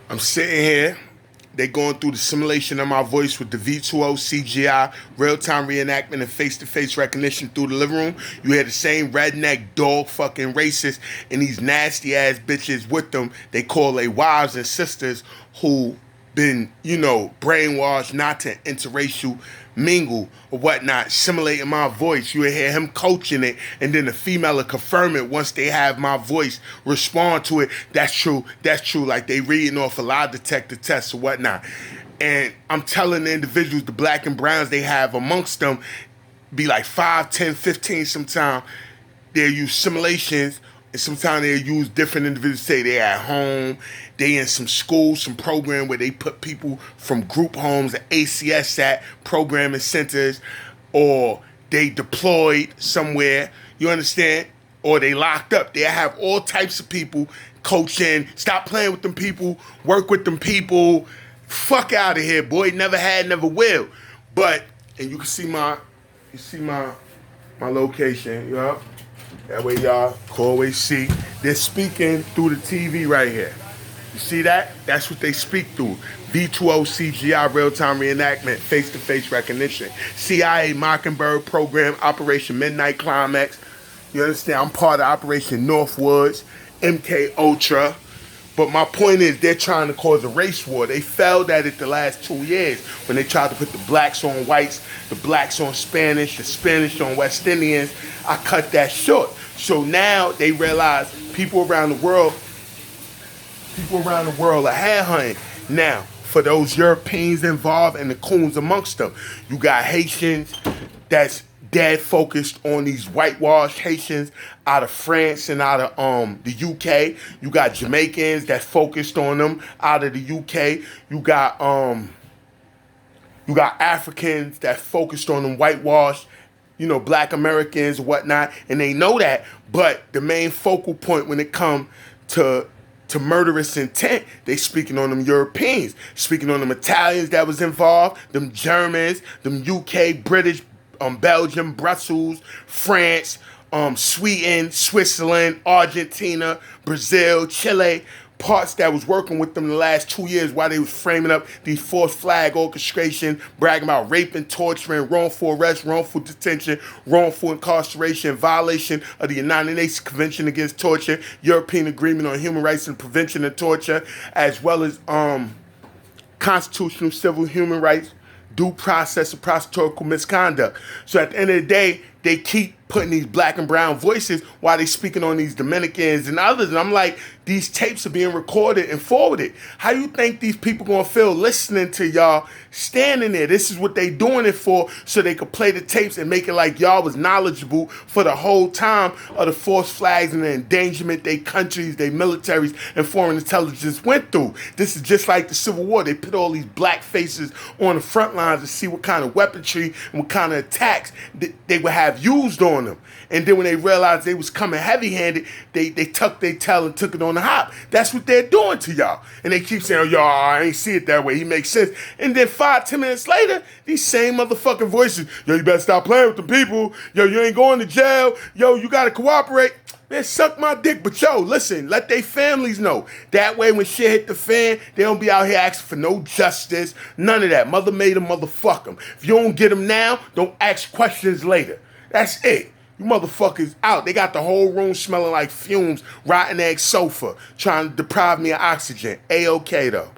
I'm sitting here. They going through the simulation of my voice with the V2O CGI, real-time reenactment and face-to-face recognition through the living room. You hear the same redneck, dog fucking racist and these nasty-ass bitches with them. They call their wives and sisters who been, brainwashed not to interracial mingle or whatnot, simulating my voice. You will hear him coaching it, and then the female will confirm it once they have my voice, respond to it. That's true. Like they reading off a lie detector tests or whatnot. And I'm telling the individuals, the black and browns they have amongst them, be like 5, 10, 15 sometimes. They use simulations, and sometimes they use different individuals. Say they at home, they in some school, some program where they put people from group homes, ACS at programming centers, or they deployed somewhere. You understand? Or they locked up. They have all types of people coaching. Stop playing with them people. Work with them people. Fuck out of here, boy. Never had, never will. But and you can see my location. Yeah. That way y'all can always see. They're speaking through the TV right here. You see that? That's what they speak through. V2O CGI, real-time reenactment, face-to-face recognition. CIA Mockingbird program, Operation Midnight Climax. You understand? I'm part of Operation Northwoods, MK Ultra. But my point is, they're trying to cause a race war. They failed at it the last 2 years when they tried to put the blacks on whites, the blacks on Spanish, the Spanish on West Indians. I cut that short. So now they realize people around the world are headhunting. Now, for those Europeans involved and the coons amongst them, you got Haitians that's dead focused on these whitewashed Haitians out of France and out of the UK. You got Jamaicans that focused on them out of the UK. You got Africans that focused on them whitewashed, black Americans and whatnot, and they know that. But the main focal point when it comes to murderous intent, they speaking on them Europeans, speaking on them Italians that was involved, them Germans, them UK, British, Belgium, Brussels, France, Sweden, Switzerland, Argentina, Brazil, Chile, parts that was working with them the last 2 years while they was framing up these false flag orchestration, bragging about raping, torturing, wrongful arrest, wrongful detention, wrongful incarceration, violation of the United Nations Convention Against Torture, European Agreement on Human Rights and Prevention of Torture, as well as constitutional, civil, human rights, due process of prosecutorial misconduct. So at the end of the day, they keep putting these black and brown voices while they speaking on these Dominicans and others. And I'm like, these tapes are being recorded and forwarded. How you think these people gonna feel listening to y'all standing there? This is what they doing it for, so they could play the tapes and make it like y'all was knowledgeable for the whole time of the false flags and the endangerment they countries, they militaries, and foreign intelligence went through. This is just like the Civil War. They put all these black faces on the front lines to see what kind of weaponry and what kind of attacks they would have used on them. And then when they realized they was coming heavy-handed, they tucked their tail and took it on the hop. That's what they're doing to y'all. And they keep saying, "Yo, I ain't see it that way. He makes sense." And then 5, 10 minutes later, these same motherfucking voices, "Yo, you better stop playing with the people. Yo, you ain't going to jail. Yo, you got to cooperate." Man, suck my dick. But yo, listen, let their families know. That way when shit hit the fan, they don't be out here asking for no justice. None of that. Mother made them, motherfuck them. If you don't get them now, don't ask questions later. That's it. You motherfuckers out. They got the whole room smelling like fumes, rotten egg sofa, trying to deprive me of oxygen. A-OK though.